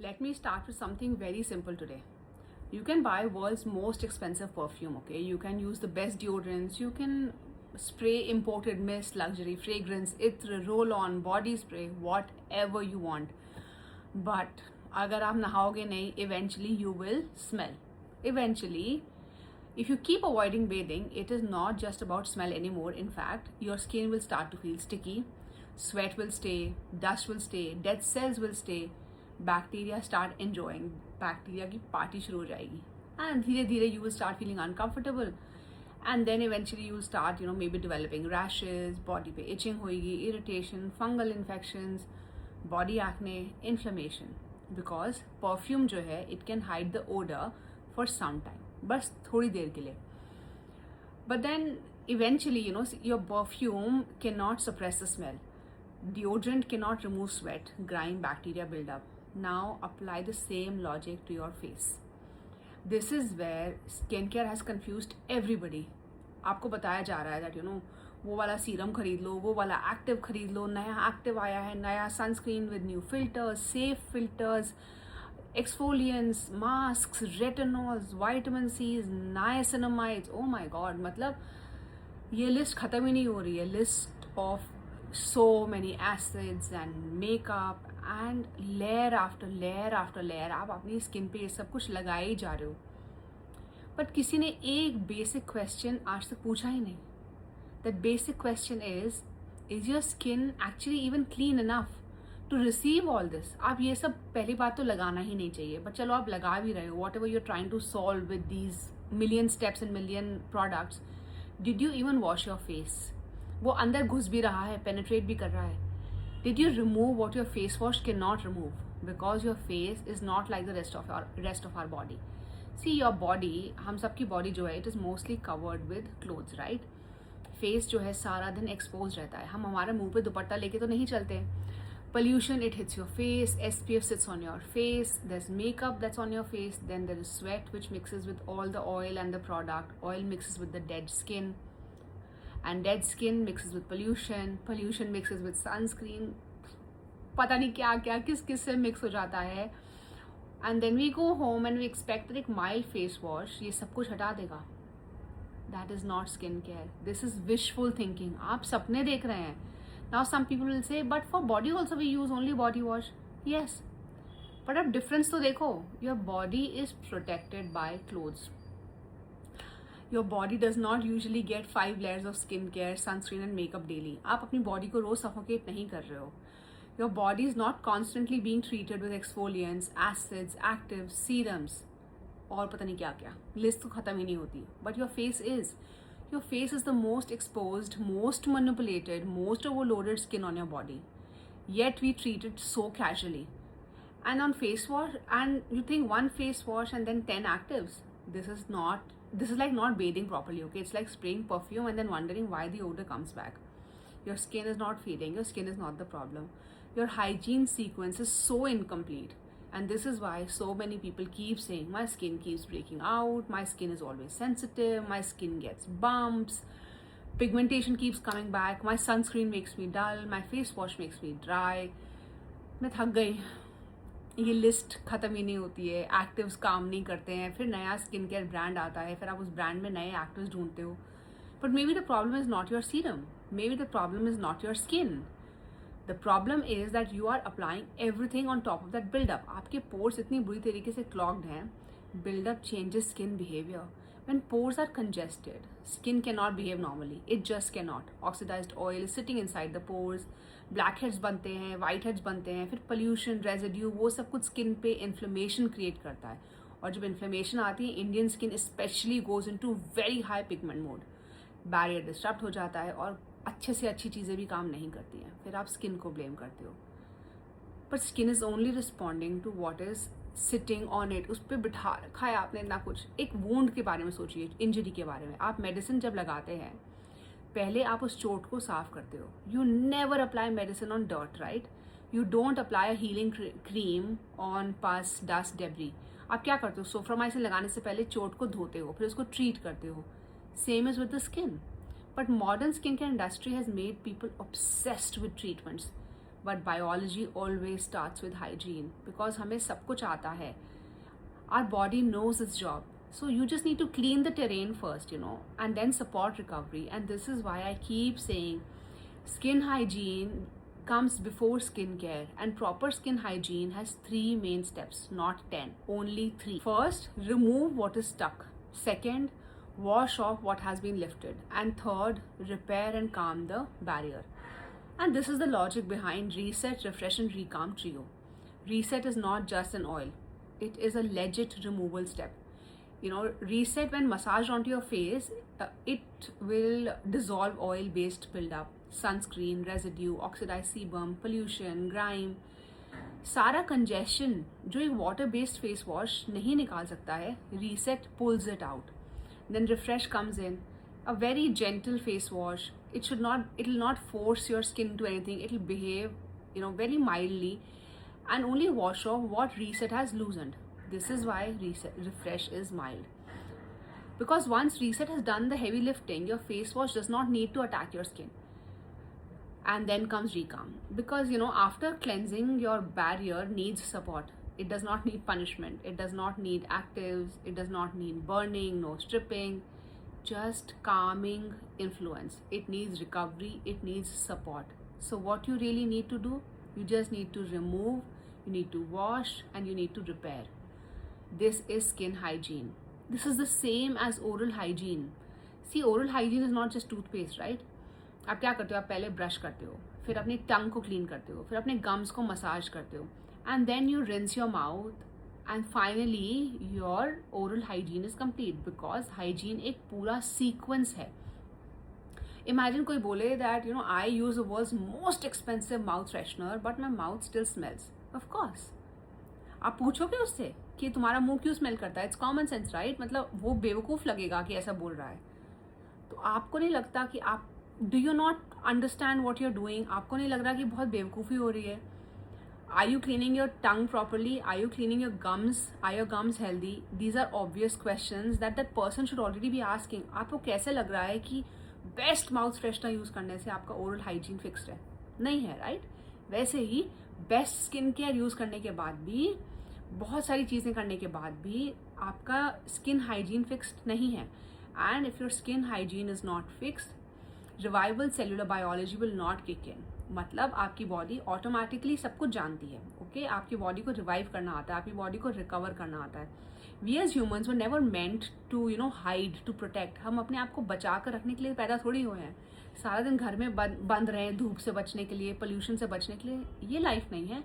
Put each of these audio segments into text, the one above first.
Let me start with something very simple today. You can buy world's most expensive perfume, okay? You can use the best deodorants, you can spray imported mist, luxury fragrance, itr, roll-on, body spray, whatever you want. But अगर आप नहाओगे नहीं, eventually you will smell. Eventually, if you keep avoiding bathing, it is not just about smell anymore. In fact, your skin will start to feel sticky, sweat will stay, dust will stay, dead cells will stay, bacteria start enjoying, bacteria की party शुरू हो जाएगी and धीरे धीरे you will start feeling uncomfortable and then eventually you will start maybe developing rashes, body पे itching होएगी, irritation, fungal infections, body acne, inflammation. Because perfume जो है it can hide the odour for some time, बस थोड़ी देर के लिए. But then eventually your perfume cannot suppress the smell. Deodorant cannot remove sweat, grime, bacteria buildup. Now apply the same logic to your face. This is where skincare has confused everybody. आपको बताया जा रहा है that वो वाला serum खरीद लो, वो वाला एक्टिव खरीद लो, नया एक्टिव आया है, नया sunscreen with new filters, safe filters, exfoliants, mask, retinols, vitamin Cs, niacinamides. Oh my God, मतलब ये लिस्ट खत्म ही नहीं हो रही है. List of so many acids and makeup and layer after layer after layer. आप अपनी स्किन पे ये सब कुछ लगाए ही जा रहे हो, बट किसी ने एक बेसिक क्वेश्चन आज तक पूछा ही नहीं. That basic question is your skin actually even clean enough to receive all this? आप ये सब, पहली बात तो लगाना ही नहीं चाहिए, बट चलो आप लगा भी रहे हो. Whatever you're trying to solve with these million steps and million products, did you even wash your face? वो अंदर घुस भी रहा है, पेनिट्रेट भी कर रहा है. Did you remove what your face wash can not remove? Because your face is not like the rest of our body. See your body, हम सबकी बॉडी जो है it is mostly covered with clothes, right? Face जो है सारा दिन expose रहता है. हम हमारे मुंह पे दुपट्टा लेके तो नहीं चलते. Pollution, it hits your face, SPF sits on your face, there's makeup that's on your face, then there is sweat which mixes with all the oil and the product. Oil mixes with the dead skin, and dead skin mixes with pollution mixes with sunscreen. पता नहीं क्या क्या किस किस से mix हो जाता है. And then we go home and we expect that एक mild face wash ये सब कुछ हटा देगा. That is not skincare. This is wishful thinking. आप सपने देख रहे हैं. Now some people will say, but for body also we use only body wash. Yes, but अब difference तो देखो. Your body is protected by clothes. Your body does not usually get 5 layers of skincare, sunscreen and makeup daily. आप अपनी body को रोज suffocate नहीं कर रहे हो. Your body is not constantly being treated with exfoliants, acids, actives, serums और पता नहीं क्या क्या. List तो खत्म ही नहीं होती. But your face is. Your face is the most exposed, most manipulated, most overloaded skin on your body. Yet we treat it so casually. And on face wash, and you think one face wash and then 10 actives. This is like not bathing properly, okay? It's like spraying perfume and then wondering why the odor comes back. Your skin is not feeling, your skin is not the problem. Your hygiene sequence is so incomplete. And this is why so many people keep saying, my skin keeps breaking out, my skin is always sensitive, my skin gets bumps, pigmentation keeps coming back, my sunscreen makes me dull, my face wash makes me dry. मैं थक गई. ये list खत्म ही नहीं होती है. Actives काम नहीं करते हैं, फिर नया स्किन केयर ब्रांड आता है, फिर आप उस ब्रांड में नए एक्टिव्स ढूंढते हो. But may be the problem is not your serum, may be the problem is not your skin. The problem is that you are applying everything on top of that buildup. आपके pores इतनी बुरी तरीके से clogged हैं. Buildup changes skin behavior. When pores are congested, skin cannot behave normally. It just cannot. Oxidized oil is sitting inside the pores. Blackheads बनते हैं, whiteheads बनते हैं, फिर pollution, residue, वो सब कुछ skin पे inflammation create करता है. और जब inflammation आती है, Indian skin especially goes into very high pigment mode. Barrier disrupt हो जाता है और अच्छे से अच्छी चीज़ें भी काम नहीं करती हैं. फिर आप स्किन को ब्लेम करते हो. But skin is only responding to what is sitting on it. उस पर बिठा रखा है आपने इतना कुछ. एक वूंड के बारे में सोचिए, इंजरी के बारे में. आप मेडिसिन जब लगाते हैं, पहले आप उस चोट को साफ करते हो. You never apply medicine on dirt, right? You don't apply a healing cream on पस, डस्ट, डेब्री. आप क्या करते हो? सोफ्रामाइसिन लगाने से पहले चोट को धोते हो, फिर उसको ट्रीट करते हो. Same is with the skin. But modern skincare industry has made people obsessed with treatments. but biology always starts with hygiene because हमें सब कुछ आता है. Our body knows its job. So you just need to clean the terrain first, and then support recovery. And this is why I keep saying skin hygiene comes before skincare, and proper skin hygiene has 3 main steps, not 10, only 3. First, remove what is stuck. Second, wash off what has been lifted. And third, repair and calm the barrier. And this is the logic behind Reset, Refresh and Recalm Trio. Reset is not just an oil. It is a legit removal step. Reset, when massaged onto your face, it will dissolve oil-based buildup, sunscreen, residue, oxidized sebum, pollution, grime. सारा congestion जो एक water-based face wash नहीं निकाल सकता है, Reset pulls it out. Then Refresh comes in, a very gentle face wash. It will not force your skin to anything. It will behave, very mildly, and only wash off what Reset has loosened. This is why Refresh is mild. Because once Reset has done the heavy lifting, your face wash does not need to attack your skin. And then comes Recalm. Because, after cleansing, your barrier needs support. It does not need punishment. It does not need actives. It does not need burning, no stripping. Just calming influence. It needs recovery. It needs support. So what you really need to do? You just need to remove, you need to wash, and you need to repair. This is skin hygiene. This is the same as oral hygiene. See, oral hygiene is not just toothpaste, right? आप क्या करते हो? आप पहले brush करते हो, फिर अपनी टंग को क्लीन करते हो, फिर अपने गम्स को मसाज करते हो, and then you rinse your mouth, and finally your oral hygiene is complete because hygiene एक पूरा sequence है. Imagine कोई बोले that I use the world's most expensive mouth freshener but my mouth still smells. Of course. आप पूछोगे उससे कि तुम्हारा मुंह क्यों स्मेल करता है? It's common sense, right? मतलब वो बेवकूफ़ लगेगा कि ऐसा बोल रहा है. तो आपको नहीं लगता कि आप do you not understand what you are doing? आपको नहीं लग रहा कि बहुत बेवकूफ़ी हो रही है? Are you cleaning your tongue properly? Are you cleaning your gums? Are your gums healthy? These are obvious questions that person should already be asking. आपको कैसे लग रहा है कि बेस्ट माउथ फ्रेशनर यूज़ करने से आपका ओरल हाइजीन फिक्स्ड है? नहीं है, राइट? वैसे ही बेस्ट स्किन केयर यूज़ करने के बाद भी, बहुत सारी चीज़ें करने के बाद भी आपका स्किन हाइजीन फिक्स्ड नहीं है. And if your skin hygiene is not fixed, revival cellular biology will not kick in. मतलब आपकी बॉडी ऑटोमेटिकली सब कुछ जानती है. ओके, आपकी बॉडी को रिवाइव करना आता है, आपकी बॉडी को रिकवर करना आता है. We as humans were never meant to hide, to protect. हम अपने आप को बचा कर रखने के लिए पैदा थोड़ी हुए हैं. सारा दिन घर में बंद रहे, धूप से बचने के लिए, पोल्यूशन से बचने के लिए. ये लाइफ नहीं है.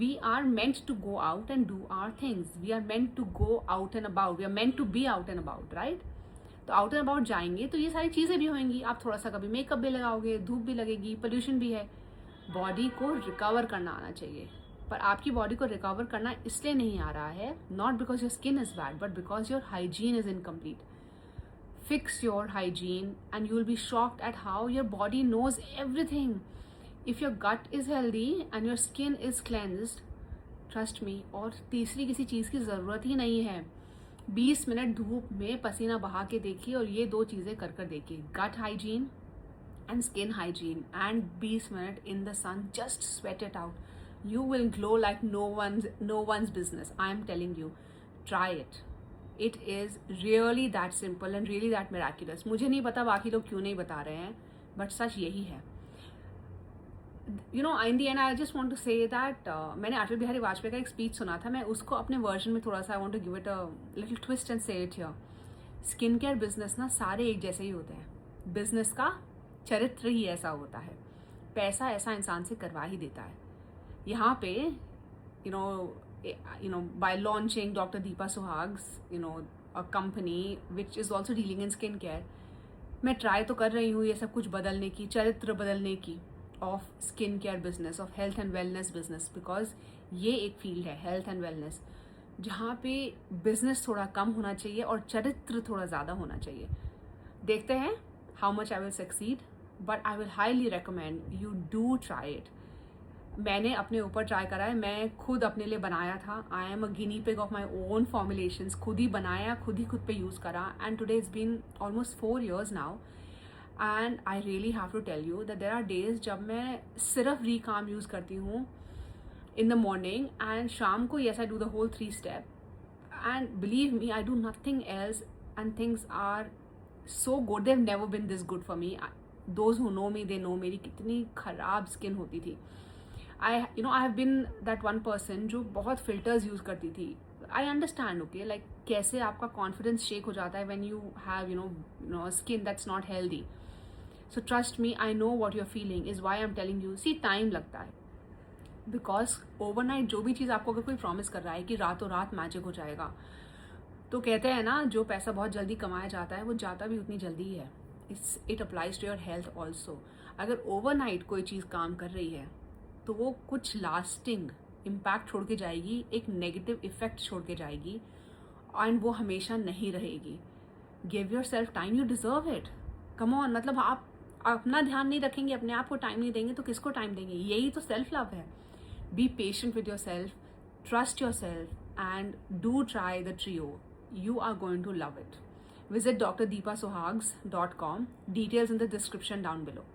We are meant to go out and do our things. We are meant to go out and about. We are meant to be out and about, right? तो आउट एंड अबाउट जाएंगे तो ये सारी चीज़ें भी होंगी. आप थोड़ा सा कभी मेकअप भी लगाओगे, धूप भी लगेगी, पोल्यूशन भी है. बॉडी को रिकवर करना आना चाहिए. पर आपकी बॉडी को रिकवर करना इसलिए नहीं आ रहा है, not because your skin is bad, but because your hygiene is incomplete. Fix your hygiene and you will be shocked at how your body knows everything. If your gut is healthy and your skin is cleansed, trust me, और तीसरी किसी चीज़ की ज़रूरत ही नहीं है. 20 minute धूप में पसीना बहा के देखिए और ये 2 चीज़ें कर कर देखिए, gut hygiene and skin hygiene, and 20 minute in the sun, just sweat it out. You will glow like no one's business. I am telling you, try it. It is really that simple and really that miraculous. मुझे नहीं पता बाकी लोग क्यों नहीं बता रहे हैं, but सच यही है. In the end, I just want to say that मैंने अटल बिहारी वाजपेयी का एक स्पीच सुना था. मैं उसको अपने वर्जन में थोड़ा सा I want to give it a little twist and say it here. Skin care business ना सारे एक जैसे ही होते हैं. बिजनेस का चरित्र ही ऐसा होता है. पैसा ऐसा इंसान से करवा ही देता है. यहाँ पे by launching Dr. Deepa Suhag's, a company which is also dealing in skin care, मैं ट्राई तो कर रही हूँ ये सब कुछ बदलने की, चरित्र बदलने की, of skin care business, of health and wellness business. Because ये एक फील्ड है, हेल्थ एंड वेलनेस, जहाँ पे बिजनेस थोड़ा कम होना चाहिए और चरित्र थोड़ा ज़्यादा होना चाहिए. देखते हैं how much I will succeed, but I will highly recommend you do try it. मैंने अपने ऊपर ट्राई करा है. मैं खुद अपने लिए बनाया था. I am a guinea pig of my own formulations. खुद ही बनाया, खुद पे यूज़ करा. And today it's been almost 4 years now. And I really have to tell you that there are days जब मैं सिर्फ रीकाम यूज़ करती हूँ in the morning, and शाम को yes I do the whole 3 step, and believe me I do nothing else, and things are so good. They've never been this good for me. Those who know me, they know मेरी कितनी ख़राब skin होती थी. I have been that one person जो बहुत filters use करती थी. I understand, okay, like कैसे आपका confidence shake हो जाता है when you have a skin that's not healthy. So trust me, I know what you're feeling, is why I'm telling you. See, time लगता है, because overnight जो भी चीज़ आपको अगर कोई प्रॉमिस कर रहा है कि रातों रात मैजिक हो जाएगा, तो कहते हैं ना, जो पैसा बहुत जल्दी कमाया जाता है वो जाता भी उतनी जल्दी ही है. It applies to your health also. अगर ओवरनाइट कोई चीज़ काम कर रही है तो वो कुछ लास्टिंग इम्पैक्ट छोड़ के जाएगी, एक नेगेटिव इफेक्ट छोड़ के जाएगी, एंड वो हमेशा नहीं रहेगी. Give your self time, you deserve it. Come on, मतलब आप अपना ध्यान नहीं रखेंगे, अपने आप को टाइम नहीं देंगे तो किसको टाइम देंगे? यही तो सेल्फ लव है. Be patient with yourself, trust yourself, and do try the trio. You are going to love it. Visit drdeepasohags.com. Details in the description down below.